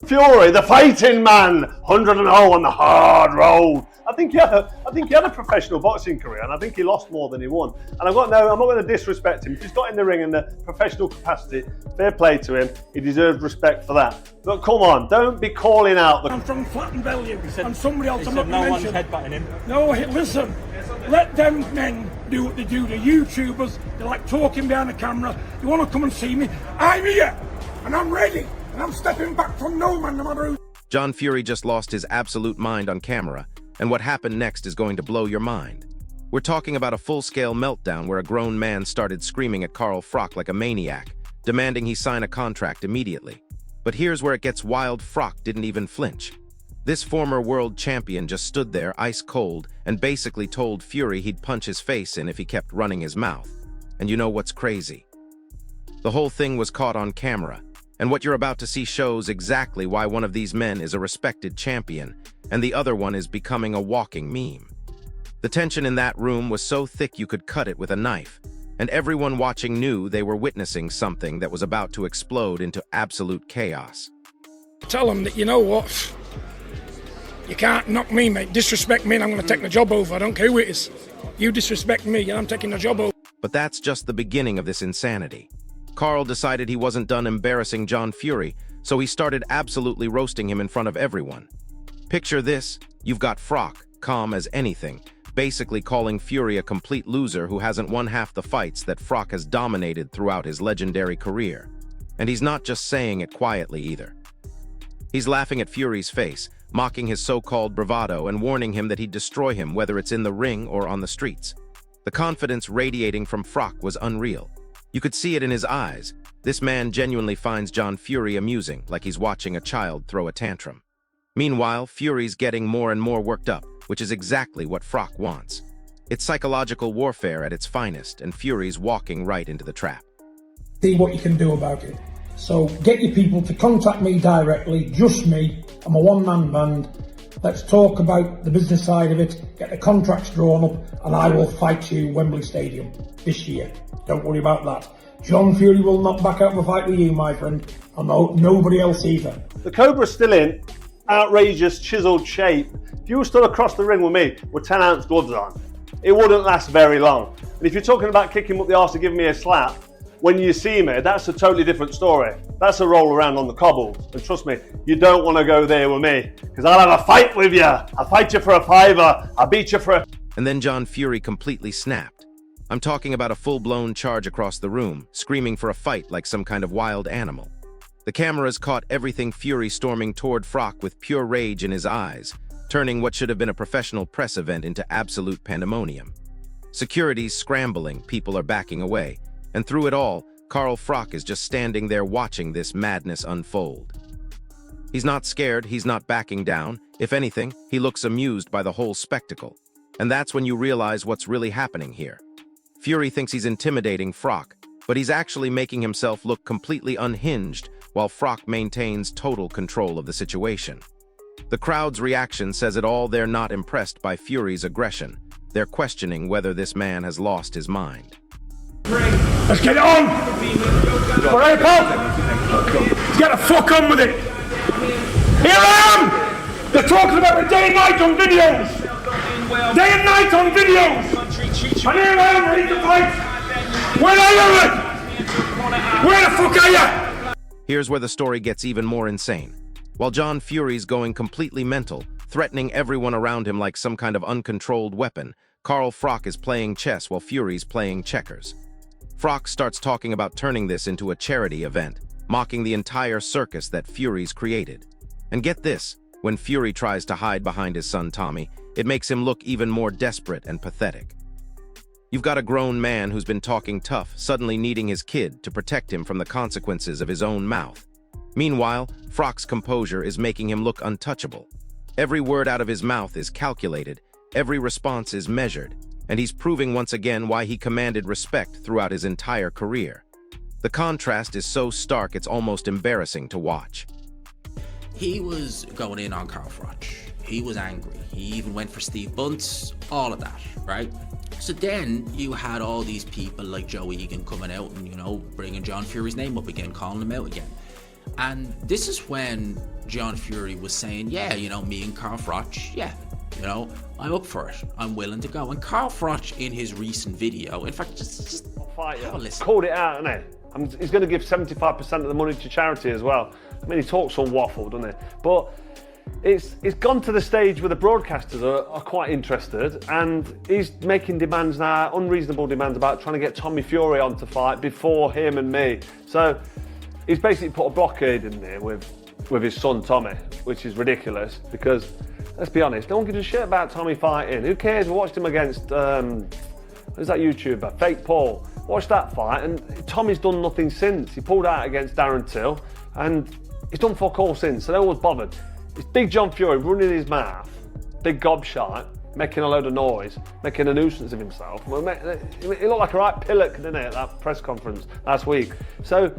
Fury, the fighting man, 100-0 on the hard road. I think he had a professional boxing career, and I think he lost more than he won. And I'm not going to disrespect him. If he's got in the ring in the professional capacity, fair play to him. He deserves respect for that. But come on, don't be calling out the... I'm from Flatton Bellew, and somebody else I'm not no mention. one's headbutting him. No, listen, let them men do what they do. The YouTubers, they like talking behind the camera. You want to come and see me? I'm here, and I'm ready, and I'm stepping back from no man, no matter who. John Fury just lost his absolute mind on camera, and what happened next is going to blow your mind. We're talking about a full-scale meltdown where a grown man started screaming at Froch like a maniac, demanding he sign a contract immediately. But here's where it gets wild. Froch didn't even flinch. This former world champion just stood there ice cold and basically told Fury he'd punch his face in if he kept running his mouth. And you know what's crazy? The whole thing was caught on camera, and what you're about to see shows exactly why one of these men is a respected champion and the other one is becoming a walking meme. The tension in that room was so thick you could cut it with a knife, and everyone watching knew they were witnessing something that was about to explode into absolute chaos. Tell them that, you know what, you can't knock me, mate. Disrespect me and I'm going to take the job over. I don't care who it is. You disrespect me and I'm taking the job over. But that's just the beginning of this insanity. Carl decided he wasn't done embarrassing John Fury, so he started absolutely roasting him in front of everyone. Picture this, you've got Froch, calm as anything, basically calling Fury a complete loser who hasn't won half the fights that Froch has dominated throughout his legendary career. And he's not just saying it quietly either. He's laughing at Fury's face, mocking his so-called bravado and warning him that he'd destroy him whether it's in the ring or on the streets. The confidence radiating from Froch was unreal. You could see it in his eyes. This man genuinely finds John Fury amusing, like he's watching a child throw a tantrum. Meanwhile, Fury's getting more and more worked up, which is exactly what Froch wants. It's psychological warfare at its finest, and Fury's walking right into the trap. See what you can do about it. So get your people to contact me directly, just me. I'm a one-man band. Let's talk about the business side of it, get the contracts drawn up, and I will fight you Wembley Stadium this year. Don't worry about that. John Fury will not back out of a fight with you, my friend. I know nobody else either. The Cobra's still in outrageous, chiseled shape. If you were stood across the ring with me with 10-ounce gloves on, it wouldn't last very long. And if you're talking about kicking up the arse and giving me a slap, when you see me, that's a totally different story. That's a roll around on the cobbles. And trust me, you don't want to go there with me, because I'll have a fight with you. I'll fight you for a fiver. I'll beat you for a... And then John Fury completely snapped. I'm talking about a full-blown charge across the room, screaming for a fight like some kind of wild animal. The cameras caught everything Fury storming toward Froch with pure rage in his eyes, turning what should have been a professional press event into absolute pandemonium. Security's scrambling, people are backing away, and through it all, Froch is just standing there watching this madness unfold. He's not scared, he's not backing down. If anything, he looks amused by the whole spectacle. And that's when you realize what's really happening here. Fury thinks he's intimidating Froch, but he's actually making himself look completely unhinged while Froch maintains total control of the situation. The crowd's reaction says it all. They're not impressed by Fury's aggression. They're questioning whether this man has lost his mind. Let's get it on! All right, pal? Let's get the fuck on with it! Here I am! They're talking about me day and night on videos! Day and night on videos! And here I am ready to fight! Where are you? Where the fuck are you? Here's where the story gets even more insane. While John Fury's going completely mental, threatening everyone around him like some kind of uncontrolled weapon, Froch is playing chess while Fury's playing checkers. Froch starts talking about turning this into a charity event, mocking the entire circus that Fury's created. And get this, when Fury tries to hide behind his son Tommy, it makes him look even more desperate and pathetic. You've got a grown man who's been talking tough, suddenly needing his kid to protect him from the consequences of his own mouth. Meanwhile, Froch's composure is making him look untouchable. Every word out of his mouth is calculated, every response is measured, and he's proving once again why he commanded respect throughout his entire career. The contrast is so stark it's almost embarrassing to watch. He was going in on Froch. He was angry. He even went for Steve Bunce, all of that, right? So then you had all these people like Joe Egan coming out and, bringing John Fury's name up again, calling him out again. And this is when John Fury was saying, yeah, you know, me and Carl Froch, yeah, you know, I'm up for it. I'm willing to go. And Carl Froch, in his recent video, in fact, just have a listen. Called it out, hasn't he? He's going to give 75% of the money to charity as well. I mean, he talks all waffle, doesn't he? But it's gone to the stage where the broadcasters are quite interested, and he's making demands now, unreasonable demands, about trying to get Tommy Fury on to fight before him and me. So he's basically put a blockade in there with his son Tommy, which is ridiculous because, let's be honest, no one gives a shit about Tommy fighting. Who cares? We watched him against, who's that YouTuber? Fake Paul. Watched that fight, and Tommy's done nothing since. He pulled out against Darren Till, and he's done fuck all since, so no one's bothered. It's Big John Fury running his mouth, big gobshite, making a load of noise, making a nuisance of himself. He looked like a right pillock, didn't he, at that press conference last week. So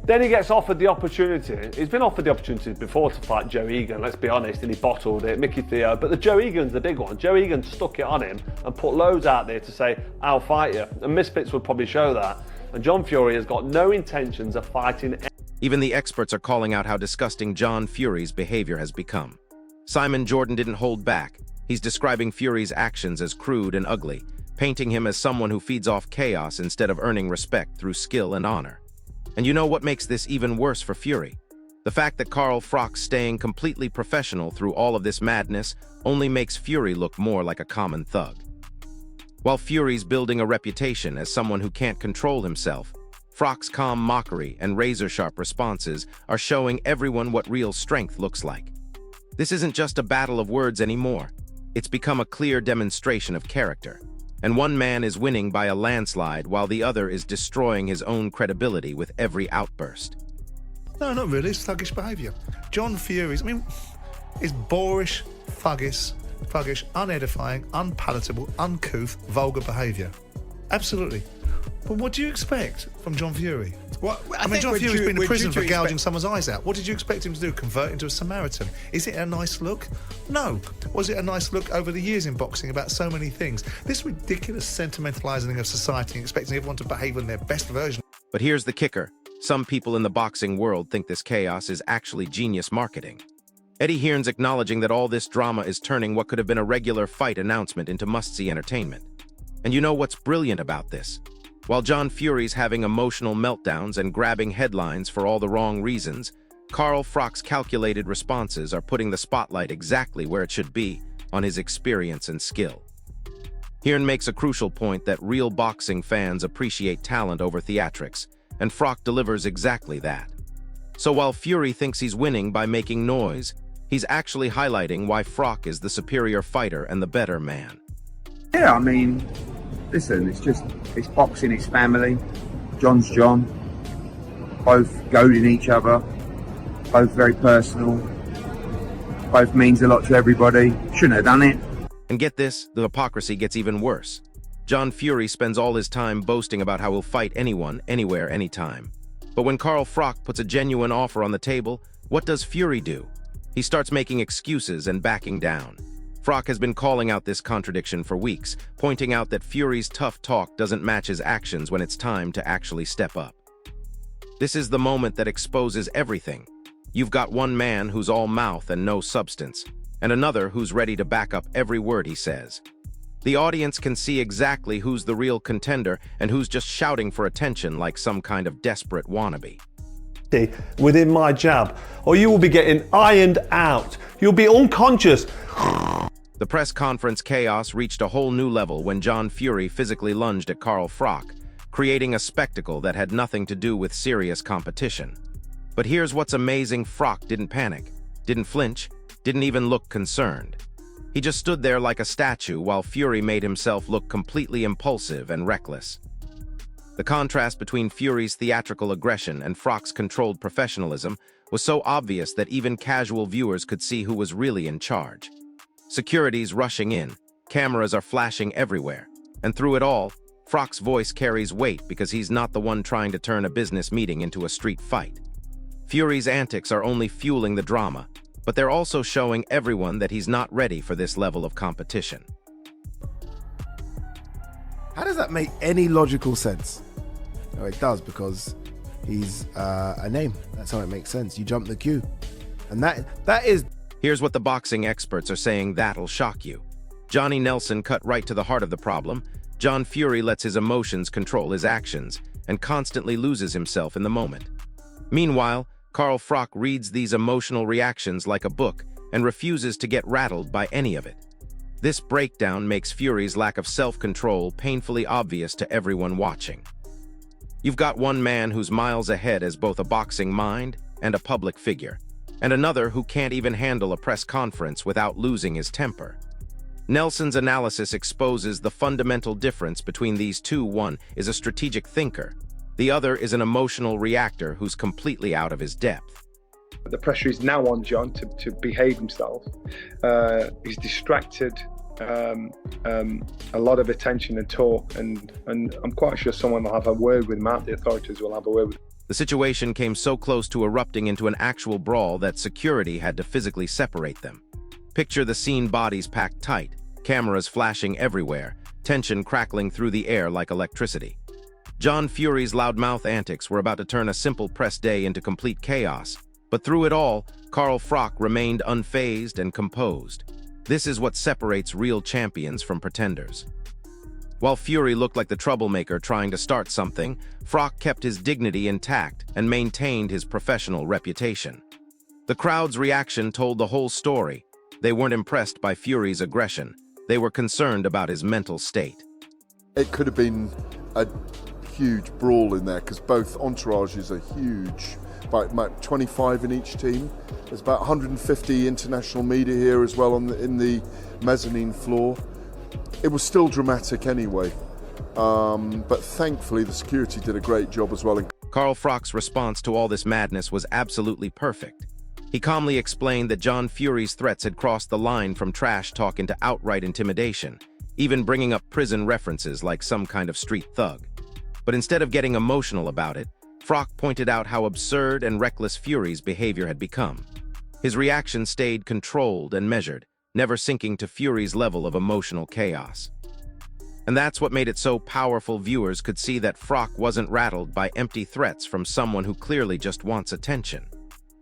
then he gets offered the opportunity. He's been offered the opportunity before to fight Joe Egan, let's be honest, and he bottled it, Mickey Theo. But the Joe Egan's the big one. Joe Egan stuck it on him and put loads out there to say, I'll fight you. And Misfits would probably show that. And John Fury has got no intentions of fighting. Even the experts are calling out how disgusting John Fury's behavior has become. Simon Jordan didn't hold back. He's describing Fury's actions as crude and ugly, painting him as someone who feeds off chaos instead of earning respect through skill and honor. And you know what makes this even worse for Fury? The fact that Carl Froch staying completely professional through all of this madness only makes Fury look more like a common thug. While Fury's building a reputation as someone who can't control himself, Froch's calm mockery and razor-sharp responses are showing everyone what real strength looks like. This isn't just a battle of words anymore. It's become a clear demonstration of character. And one man is winning by a landslide while the other is destroying his own credibility with every outburst. No, not really. It's thuggish behaviour. John Fury's, is boorish, thuggish, unedifying, unpalatable, uncouth, vulgar behaviour. Absolutely. But what do you expect from John Fury? Well, John Fury's been in prison for gouging someone's eyes out. What did you expect him to do? Convert into a Samaritan? Is it a nice look? No. Was it a nice look over the years in boxing about so many things? This ridiculous sentimentalising of society and expecting everyone to behave in their best version. But here's the kicker. Some people in the boxing world think this chaos is actually genius marketing. Eddie Hearn's acknowledging that all this drama is turning what could have been a regular fight announcement into must-see entertainment. And you know what's brilliant about this? While John Fury's having emotional meltdowns and grabbing headlines for all the wrong reasons, Carl Froch's calculated responses are putting the spotlight exactly where it should be, on his experience and skill. Hearn makes a crucial point that real boxing fans appreciate talent over theatrics, and Froch delivers exactly that. So while Fury thinks he's winning by making noise, he's actually highlighting why Froch is the superior fighter and the better man. Yeah, listen, it's boxing, it's family. John's John. Both goading each other. Both very personal. Both means a lot to everybody. Shouldn't have done it. And get this, the hypocrisy gets even worse. John Fury spends all his time boasting about how he'll fight anyone, anywhere, anytime. But when Carl Froch puts a genuine offer on the table, what does Fury do? He starts making excuses and backing down. Froch has been calling out this contradiction for weeks, pointing out that Fury's tough talk doesn't match his actions when it's time to actually step up. This is the moment that exposes everything. You've got one man who's all mouth and no substance, and another who's ready to back up every word he says. The audience can see exactly who's the real contender and who's just shouting for attention like some kind of desperate wannabe. Within my jab, or you will be getting ironed out. You'll be unconscious. The press conference chaos reached a whole new level when John Fury physically lunged at Carl Froch, creating a spectacle that had nothing to do with serious competition. But here's what's amazing: Froch didn't panic, didn't flinch, didn't even look concerned. He just stood there like a statue while Fury made himself look completely impulsive and reckless. The contrast between Fury's theatrical aggression and Froch's controlled professionalism was so obvious that even casual viewers could see who was really in charge. Security's rushing in, cameras are flashing everywhere, and through it all, Froch's voice carries weight because he's not the one trying to turn a business meeting into a street fight. Fury's antics are only fueling the drama, but they're also showing everyone that he's not ready for this level of competition. How does that make any logical sense? No, it does, because he's a name. That's how it makes sense. You jump the queue. And that is... Here's what the boxing experts are saying that'll shock you. Johnny Nelson cut right to the heart of the problem. John Fury lets his emotions control his actions and constantly loses himself in the moment. Meanwhile, Carl Froch reads these emotional reactions like a book and refuses to get rattled by any of it. This breakdown makes Fury's lack of self-control painfully obvious to everyone watching. You've got one man who's miles ahead as both a boxing mind and a public figure, and another who can't even handle a press conference without losing his temper. Nelson's analysis exposes the fundamental difference between these two. One is a strategic thinker. The other is an emotional reactor who's completely out of his depth. The pressure is now on John to behave himself. He's distracted, a lot of attention and talk, and I'm quite sure someone will have a word with him out. The authorities will have a word with him. The situation came so close to erupting into an actual brawl that security had to physically separate them. Picture the scene: bodies packed tight, cameras flashing everywhere, tension crackling through the air like electricity. John Fury's loudmouth antics were about to turn a simple press day into complete chaos, but through it all, Carl Froch remained unfazed and composed. This is what separates real champions from pretenders. While Fury looked like the troublemaker trying to start something, Froch kept his dignity intact and maintained his professional reputation. The crowd's reaction told the whole story. They weren't impressed by Fury's aggression. They were concerned about his mental state. It could have been a huge brawl in there because both entourages are huge, about 25 in each team. There's about 150 international media here as well in the mezzanine floor. It was still dramatic anyway, but thankfully the security did a great job as well. Carl Froch's response to all this madness was absolutely perfect. He calmly explained that John Fury's threats had crossed the line from trash talk into outright intimidation, even bringing up prison references like some kind of street thug. But instead of getting emotional about it, Froch pointed out how absurd and reckless Fury's behavior had become. His reaction stayed controlled and measured, never sinking to Fury's level of emotional chaos. And that's what made it so powerful. Viewers could see that Froch wasn't rattled by empty threats from someone who clearly just wants attention.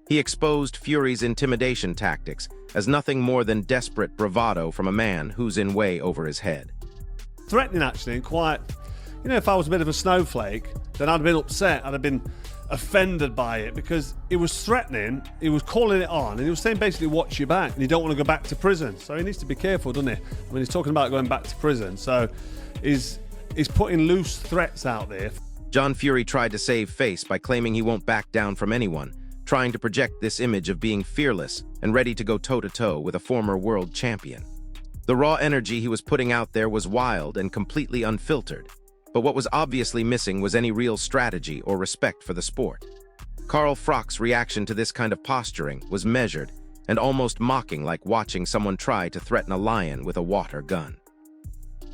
He exposed Fury's intimidation tactics as nothing more than desperate bravado from a man who's in way over his head. Threatening, actually, and quite... You know, if I was a bit of a snowflake, then I'd have been upset, I'd have been offended by it, because he was threatening, he was calling it on, and he was saying basically watch your back, and you don't want to go back to prison. So he needs to be careful, doesn't he? I mean, he's talking about going back to prison, so he's putting loose threats out there. John Fury tried to save face by claiming he won't back down from anyone, trying to project this image of being fearless and ready to go toe-to-toe with a former world champion. The raw energy he was putting out there was wild and completely unfiltered. But what was obviously missing was any real strategy or respect for the sport. Carl Froch's reaction to this kind of posturing was measured and almost mocking, like watching someone try to threaten a lion with a water gun.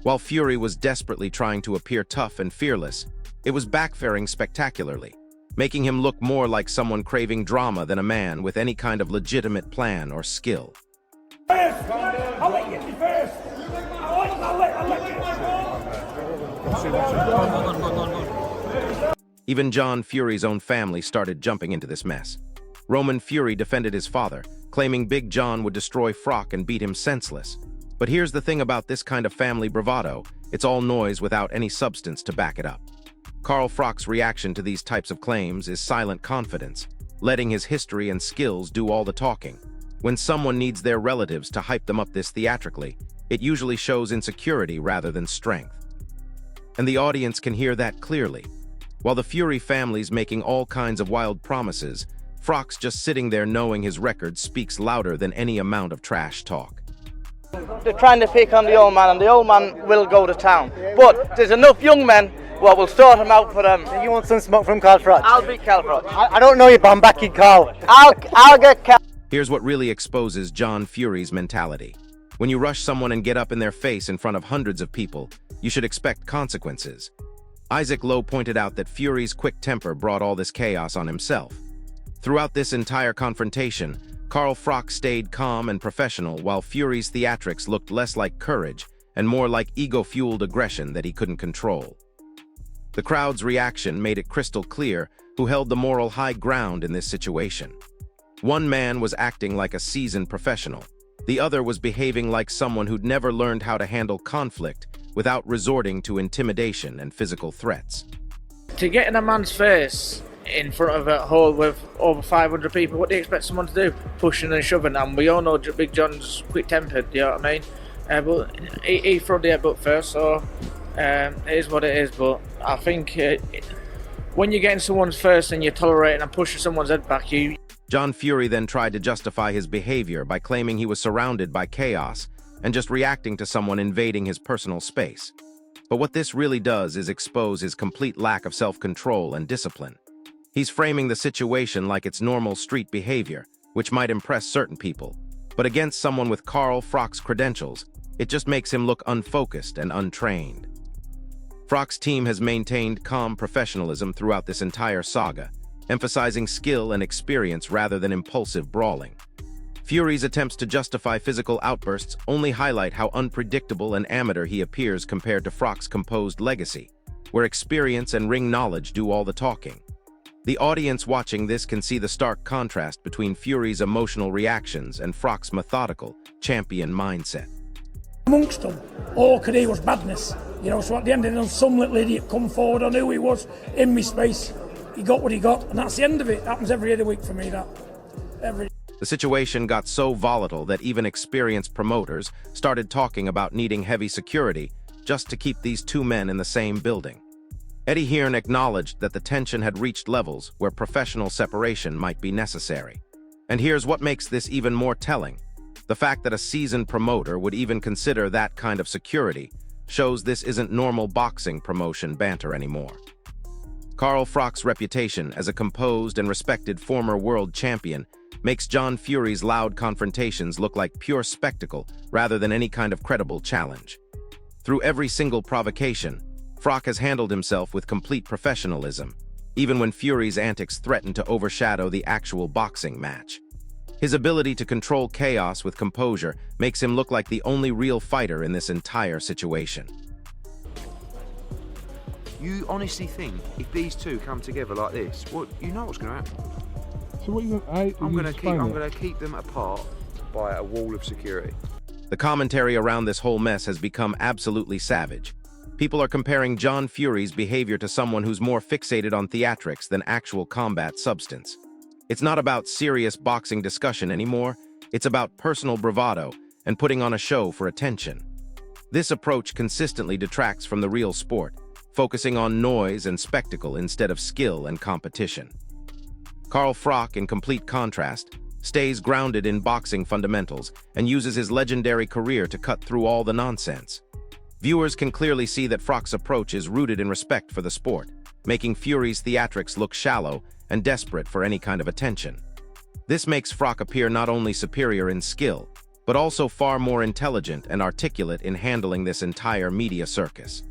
While Fury was desperately trying to appear tough and fearless, it was backfiring spectacularly, making him look more like someone craving drama than a man with any kind of legitimate plan or skill. I'll let you be first. I'll let you. Even John Fury's own family started jumping into this mess. Roman Fury defended his father, claiming Big John would destroy Froch and beat him senseless. But here's the thing about this kind of family bravado: it's all noise without any substance to back it up. Carl Froch's reaction to these types of claims is silent confidence, letting his history and skills do all the talking. When someone needs their relatives to hype them up this theatrically, it usually shows insecurity rather than strength. And the audience can hear that clearly. While the Fury family's making all kinds of wild promises, Froch's just sitting there knowing his record speaks louder than any amount of trash talk. They're trying to pick on the old man, and the old man will go to town. But there's enough young men who will sort him out for them. You want some smoke from Carl Froch? I'll be Carl Froch. I don't know you, but I'm backing Carl. I'll get Carl. Here's what really exposes John Fury's mentality. When you rush someone and get up in their face in front of hundreds of people, you should expect consequences. Isaac Lowe pointed out that Fury's quick temper brought all this chaos on himself. Throughout this entire confrontation, Carl Froch stayed calm and professional, while Fury's theatrics looked less like courage and more like ego-fueled aggression that he couldn't control. The crowd's reaction made it crystal clear who held the moral high ground in this situation. One man was acting like a seasoned professional. The other was behaving like someone who'd never learned how to handle conflict without resorting to intimidation and physical threats. To get in a man's face in front of a hall with over 500 people, what do you expect someone to do? Pushing and shoving, and we all know Big John's quick-tempered, you know what I mean? But he threw the headbutt first, so it is what it is. But I think when you're getting someone's first and you're tolerating and pushing someone's head back, John Fury then tried to justify his behavior by claiming he was surrounded by chaos and just reacting to someone invading his personal space. But what this really does is expose his complete lack of self-control and discipline. He's framing the situation like it's normal street behavior, which might impress certain people. But against someone with Carl Froch's credentials, it just makes him look unfocused and untrained. Froch's team has maintained calm professionalism throughout this entire saga, emphasizing skill and experience rather than impulsive brawling. Fury's attempts to justify physical outbursts only highlight how unpredictable and amateur he appears compared to Froch's composed legacy, where experience and ring knowledge do all the talking. The audience watching this can see the stark contrast between Fury's emotional reactions and Froch's methodical, champion mindset. Amongst them, all I could hear was badness. You know, so at the end of it, some little idiot come forward, I knew he was in my space. He got what he got, and that's the end of it. It happens every other week for me, that. The situation got so volatile that even experienced promoters started talking about needing heavy security just to keep these two men in the same building. Eddie Hearn acknowledged that the tension had reached levels where professional separation might be necessary. And here's what makes this even more telling. The fact that a seasoned promoter would even consider that kind of security shows this isn't normal boxing promotion banter anymore. Carl Froch's reputation as a composed and respected former world champion makes John Fury's loud confrontations look like pure spectacle rather than any kind of credible challenge. Through every single provocation, Froch has handled himself with complete professionalism, even when Fury's antics threaten to overshadow the actual boxing match. His ability to control chaos with composure makes him look like the only real fighter in this entire situation. You honestly think if these two come together like this, you know what's going to happen? So what I'm going to keep them apart by a wall of security. The commentary around this whole mess has become absolutely savage. People are comparing John Fury's behavior to someone who's more fixated on theatrics than actual combat substance. It's not about serious boxing discussion anymore, it's about personal bravado and putting on a show for attention. This approach consistently detracts from the real sport, focusing on noise and spectacle instead of skill and competition. Carl Froch, in complete contrast, stays grounded in boxing fundamentals and uses his legendary career to cut through all the nonsense. Viewers can clearly see that Froch's approach is rooted in respect for the sport, making Fury's theatrics look shallow and desperate for any kind of attention. This makes Froch appear not only superior in skill, but also far more intelligent and articulate in handling this entire media circus.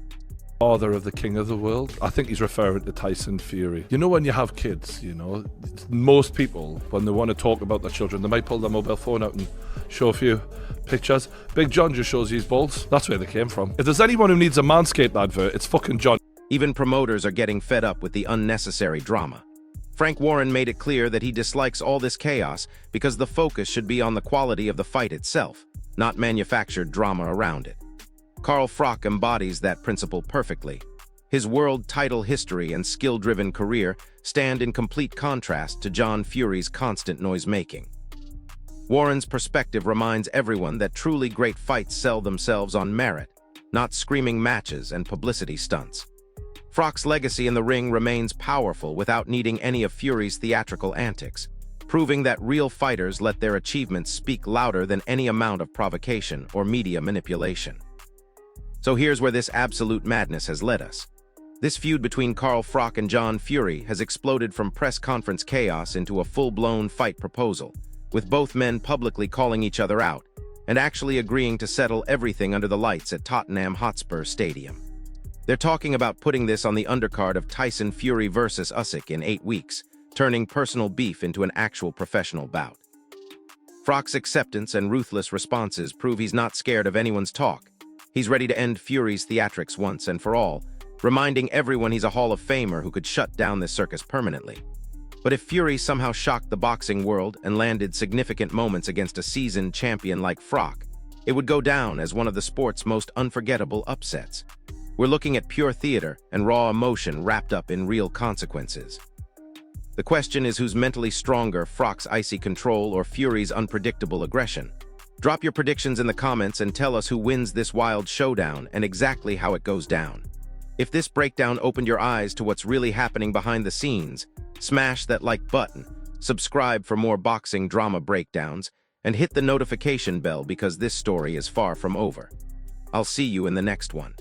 Father of the king of the world. I think he's referring to Tyson Fury. You know, when you have kids, you know, most people, when they want to talk about their children, they might pull their mobile phone out and show a few pictures. Big John just shows you his balls. That's where they came from. If there's anyone who needs a Manscaped advert, it's fucking John. Even promoters are getting fed up with the unnecessary drama. Frank Warren made it clear that he dislikes all this chaos because the focus should be on the quality of the fight itself, not manufactured drama around it. Carl Froch embodies that principle perfectly. His world title history and skill-driven career stand in complete contrast to John Fury's constant noise-making. Warren's perspective reminds everyone that truly great fights sell themselves on merit, not screaming matches and publicity stunts. Froch's legacy in the ring remains powerful without needing any of Fury's theatrical antics, proving that real fighters let their achievements speak louder than any amount of provocation or media manipulation. So here's where this absolute madness has led us. This feud between Carl Froch and John Fury has exploded from press conference chaos into a full-blown fight proposal, with both men publicly calling each other out and actually agreeing to settle everything under the lights at Tottenham Hotspur Stadium. They're talking about putting this on the undercard of Tyson Fury versus Usyk in 8 weeks, turning personal beef into an actual professional bout. Froch's acceptance and ruthless responses prove he's not scared of anyone's talk. He's ready to end Fury's theatrics once and for all, reminding everyone he's a Hall of Famer who could shut down this circus permanently. But if Fury somehow shocked the boxing world and landed significant moments against a seasoned champion like Froch, it would go down as one of the sport's most unforgettable upsets. We're looking at pure theater and raw emotion wrapped up in real consequences. The question is who's mentally stronger, Froch's icy control or Fury's unpredictable aggression? Drop your predictions in the comments and tell us who wins this wild showdown and exactly how it goes down. If this breakdown opened your eyes to what's really happening behind the scenes, smash that like button, subscribe for more boxing drama breakdowns, and hit the notification bell because this story is far from over. I'll see you in the next one.